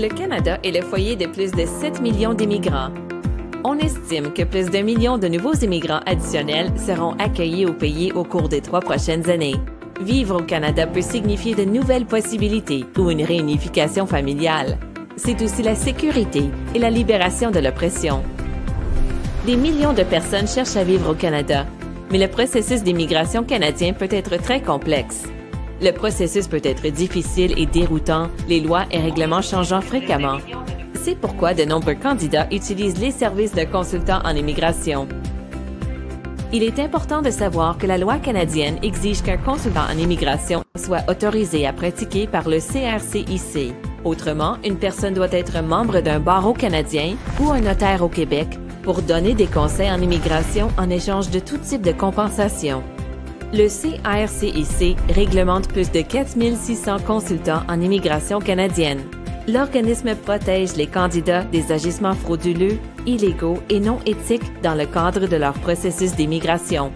Le Canada est le foyer de plus de 7 millions d'immigrants. On estime que plus d'1 million de nouveaux immigrants additionnels seront accueillis au pays au cours des 3 prochaines années. Vivre au Canada peut signifier de nouvelles possibilités ou une réunification familiale. C'est aussi la sécurité et la libération de l'oppression. Des millions de personnes cherchent à vivre au Canada, mais le processus d'immigration canadien peut être très complexe. Le processus peut être difficile et déroutant, les lois et règlements changeant fréquemment. C'est pourquoi de nombreux candidats utilisent les services de consultants en immigration. Il est important de savoir que la loi canadienne exige qu'un consultant en immigration soit autorisé à pratiquer par le CRCIC. Autrement, une personne doit être membre d'un barreau canadien ou un notaire au Québec pour donner des conseils en immigration en échange de tout type de compensation. Le CRCIC réglemente plus de 4600 consultants en immigration canadienne. L'organisme protège les candidats des agissements frauduleux, illégaux et non éthiques dans le cadre de leur processus d'immigration.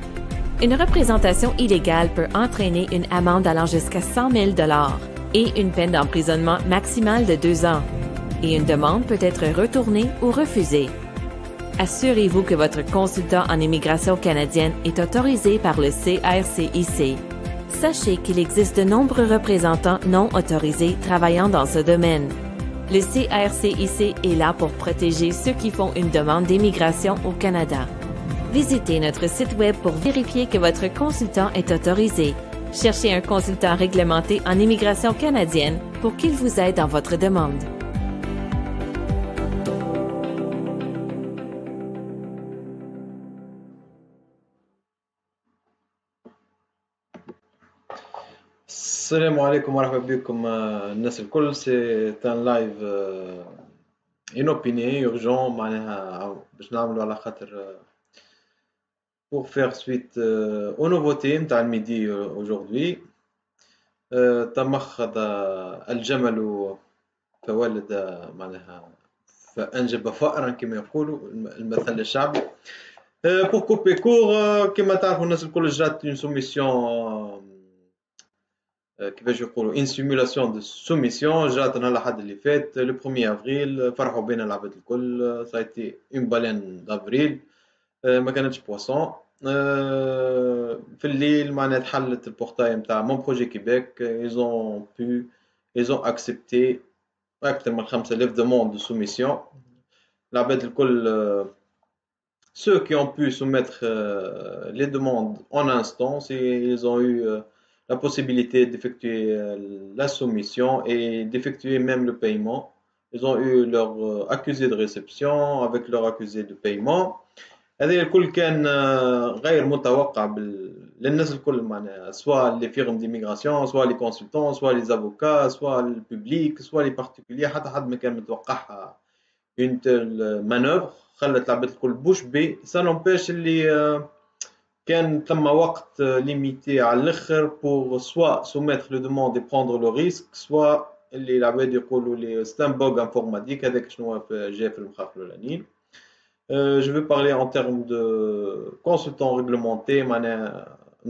Une représentation illégale peut entraîner une amende allant jusqu'à 100 000 $ et une peine d'emprisonnement maximale de 2 ans. Et une demande peut être retournée ou refusée. Assurez-vous que votre consultant en immigration canadienne est autorisé par le CRCIC. Sachez qu'il existe de nombreux représentants non autorisés travaillant dans ce domaine. Le CRCIC est là pour protéger ceux qui font une demande d'immigration au Canada. Visitez notre site web pour vérifier que votre consultant est autorisé. Cherchez un consultant réglementé en immigration canadienne pour qu'il vous aide dans votre demande. السلام عليكم ورحمة بكم الناس الكل. سي ان لايف انوبيني urgent معناها باش نعملوا على خاطر pour faire suite aux nouveautés نتاع الميدي aujourd'hui. تمخض الجمل فولد معناها فأنجب فأرا كما يقولوا المثل الشعبي. pour couper court كما تعرفوا الناس الكل جات une soumission كيفاش يقولوا ان سيمولاسيون دو سوميسيون جات نهار الاحد اللي فات لو 1 افريل. فرحوا بينا العباد الكل. سايتي اون بالين دافريل ما كانتش بواسون. في الليل معناها تحلت البورتاي نتاع مون بروجي كيبيك. ايزون اكسبتي اكثر من 5000 دوموند دو سوميسيون. العباد الكل ceux qui ont pu soumettre les demandes en instance, ils ont eu la possibilité d'effectuer la soumission et d'effectuer même le paiement. Ils ont eu leur accusé de réception avec leur accusé de paiement. هذا الكل كان غير متوقع للناس الكل معناها سواء les firmes d'immigration soit les consultants soit les avocats soit le public soit les particuliers. حتى حد ما كان متوقعها une telle manœuvre. خلت العباد الكل بوش بي. ça n'empêche اللي كان ثم وقت ليميتي على الاخر pour soit soumettre le demande et prendre le risque soit اللي العباد يقولوا لي c'est un bug informatique. هذاك شنو جا في المخاخ الاولانيين. Je vais parler en termes de consultants réglementés.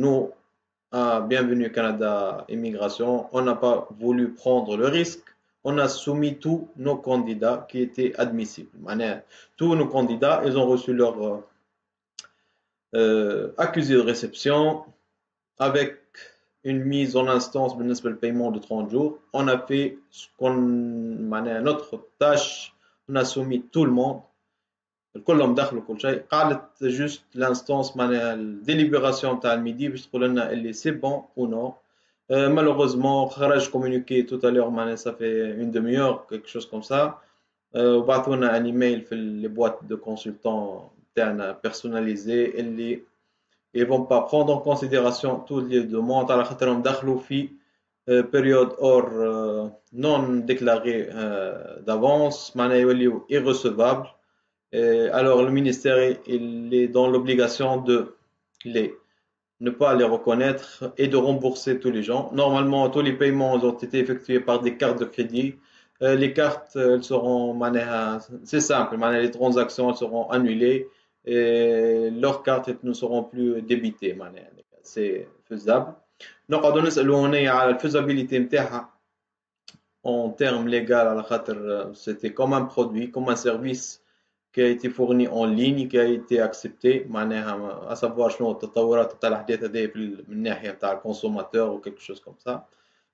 Nous, à Bienvenue Canada Immigration, on n'a pas voulu prendre le risque. On a soumis tous nos candidats qui étaient admissibles. Tous nos candidats, ils ont reçu leur accusé de réception avec une mise en instance بالنسبة للpaiement de 30 jours. On a fait notre tâche. On a soumis tout le monde. كلهم دخلوا كل شيء. قعدت juste l'instance الديليبراسيون تاع الميدي باش تقول لنا اللي سي بون ou non. Malheureusement خرج communiqué tout à l'heure ça fait une demi-heure quelque chose comme ça. وبعثونا un email في les boîtes de consultants تاعنا personnalisés اللي ils vont pas prendre en considération toutes les demandes على خاطرهم دخلوا في période hors non déclarée d'avance معناها يوليو irrecevable. Alors le ministère il est dans l'obligation de ne pas les reconnaître et de rembourser tous les gens. Normalement, tous les paiements ont été effectués par des cartes de crédit. Les cartes elles seront, c'est simple, les transactions elles seront annulées et leurs cartes ne seront plus débitées. C'est faisable. نقعدوا نسألوا هنا على الفيزابيليتي نتاعها en termes légaux على خاطر c'était comme un produit, comme un service qui a été fourni en ligne, qui a été accepté معناها à savoir شنو التطورات تاع الأحداث هذه من الناحية تاع الكونسوماتور ou quelque chose comme ça.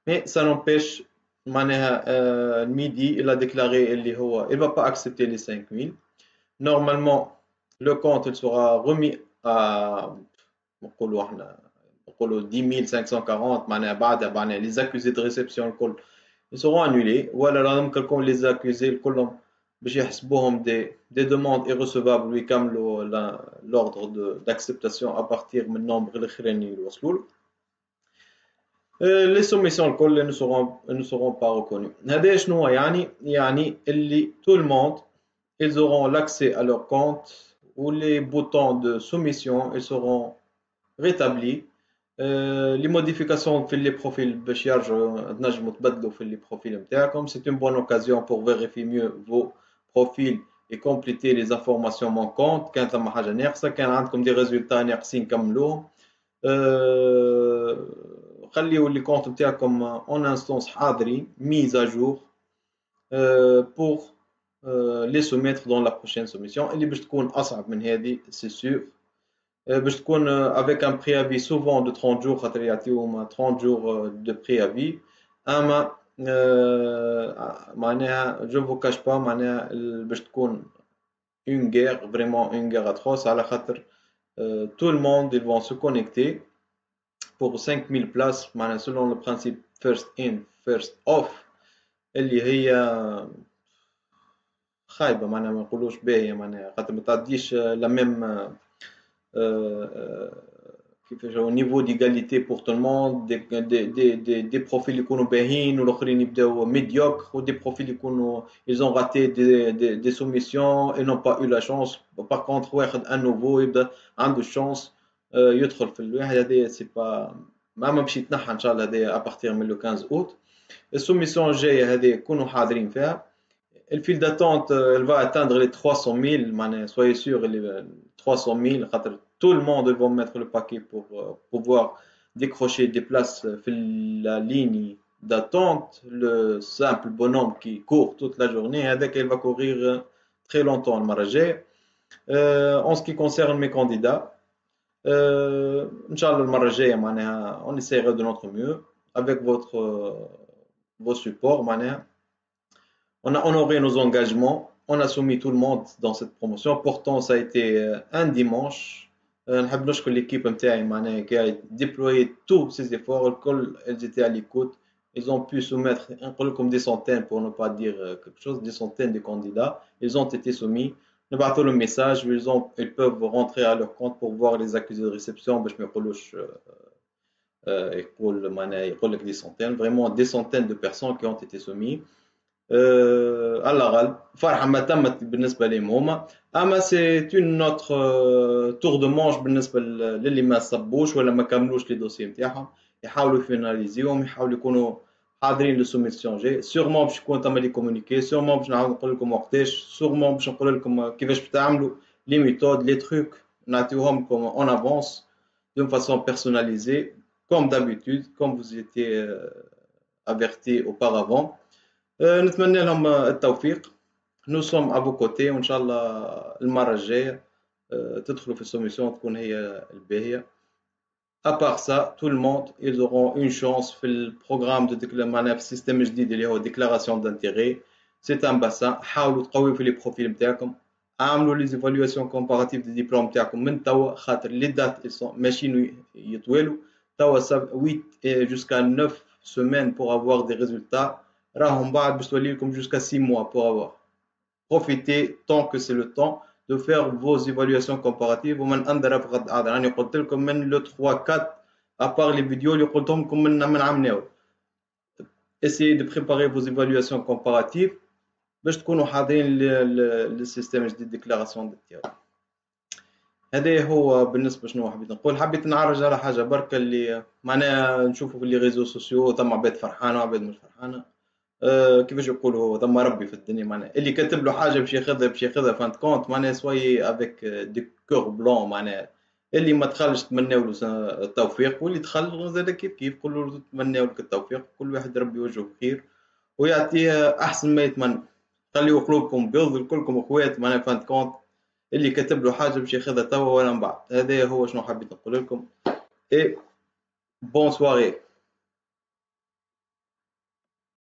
Mais ça n'empêche معناها الميدي il a déclaré اللي هو il va pas accepter les 5000. Normalement le compte il sera remis à نقولوا احنا نقولوا 10 540 معناها بعدها معناها les accusés de réception الكل ils seront annulés ولا راهم كلكم les accusés الكلهم باش يحسبوهم des demandes irrecevables ويكملوا l'ordre d'acceptation à partir من النومبر الاخراني اللي وصلوا له. Les soumissions الكل ne seront pas reconnues. هذا شنو هو يعني اللي tout le monde ils auront l'accès à leur compte ou les boutons de soumission ils seront rétablis. Les modifications في les profils باش يرجعوا تنجموا تبدلوا في les profils نتاعكم. C'est une bonne occasion pour vérifier mieux vos profils et compléter les informations manquantes. كان ثم حاجة ناقصة كان عندكم des résultats ناقصين كملوهم. خليوا les comptes نتاعكم en instance حاضرين mise à jour pour les soumettre dans la prochaine soumission اللي باش تكون أصعب من هذه c'est sûr. باش تكون avec un préavis souvent de 30 jours خاطر يعطيوهم 30 jours de préavis. اما معناها je vous cache pas معناها باش تكون une guerre vraiment une guerre atroce على خاطر tout le monde ils vont se connecter pour 5000 places معناها selon le principe first in first off اللي هي خايبة معناها ما نقولوش باهية معناها خاطر ما تعديش la même au niveau d'égalité pour tout le monde des profils qui sont باهين والاخرين يبداو médiocres ou des profils qui ils ont raté des soumissions et n'ont pas eu la chance. Par contre واحد un nouveau يبدا عنده chance يدخل في الواحد هذا سي با ما باش يتنحى ان شاء الله هذا à partir من le 15 août. السوميسيون الجايه هذه كونوا حاضرين فيها. Le fil d'attente elle va atteindre les 300 000 soyez sûr les 300 000 tout le monde va mettre le paquet pour pouvoir décrocher des places sur la ligne d'attente. Le simple bonhomme qui court toute la journée avec elle va courir très longtemps le maragé. En ce qui concerne mes candidats Inch'Allah le maragé on essaiera de notre mieux avec vos supports on a honoré nos engagements, on a soumis tout le monde dans cette promotion. Pourtant, ça a été un dimanche. نحب نشكر l'équipe نتاعي qui a déployé tous ces efforts. الكل elles étaient à l'écoute. Ils ont pu soumettre comme des centaines, pour ne pas dire quelque chose, des centaines de candidats. Ils ont été soumis. نبعثوا le message, ils peuvent rentrer à leur compte pour voir les accusés de réception. باش ما يقولوش يقول لك des centaines, vraiment des centaines de personnes qui ont été soumises. على الأقل فرحة ما تمت بالنسبة لهم هما. أما سي اون نوتر تور دو مانش بالنسبة للي ما صبوش ولا ما كملوش لي دوسي نتاعهم يحاولوا فيناليزيوهم يحاولوا يكونوا حاضرين للسوميسيون جاي. سيغمون باش يكون تما لي كومونيكي سيغمون باش نعاود نقول لكم وقتاش سيغمون باش نقول لكم كيفاش باش تعملوا لي ميثود لي تروك نعطيوهم لكم اون افونس دون فاسون بيرسوناليزي كوم دابيتود كوم vous étiez averti auparavant. نتمنى لهم التوفيق. Nous sommes à vos côtés وإن شاء الله المرة الجاية تدخلوا في السوميسيون تكون هي الباهية. À part ça, tout le monde, ils auront une chance في البروغرام معناها في السيستم الجديد اللي هو ديكلاراسيون دانتيغي. C'est un bassin. حاولوا تقويوا في لي بروفيل نتاعكم. اعملوا لي زيفالواسيون كومباراتيف دي ديبلوم نتاعكم من توا خاطر لي دات ماشي يطولوا توا 8 jusqu'à 9 semaines pour avoir des résultats. راهم بعد باش تولي لكم jusqu'à 6 mois pour avoir. Profitez tant que c'est le temps de faire vos évaluations comparatives. ومن أنذر فقد أعذر. أنا قلت لكم من le 3-4 à part les vidéos اللي قلتهم لكم من عام ناول. Essayez de préparer vos évaluations comparatives باش تكونوا حاضرين للسيستم الجديد ديكلاراسيون دانتيغي. هذا هو بالنسبه شنو حبيت نقول. حبيت نعرج على حاجه بركه اللي معناها نشوفوا في لي ريزو سوسيو ثم عباد فرحانه وعباد مش فرحانه. كيفاش يقولوا هو ثم ربي في الدنيا معناها اللي كاتب له حاجه باش ياخذها فانت كونت معناها سوي افيك دي كور بلون معناها اللي ما دخلش تمناو له التوفيق واللي دخل زاد كيف كل له تمناو لك التوفيق. كل واحد ربي يوجهه بخير ويعطيه احسن ما يتمنى. خليوا قلوبكم بيض، كلكم اخوات معناها فانت كونت، اللي كتب له حاجه باش ياخذها توا ولا من بعد. هذا هو شنو حبيت نقول لكم. اي بون سواري.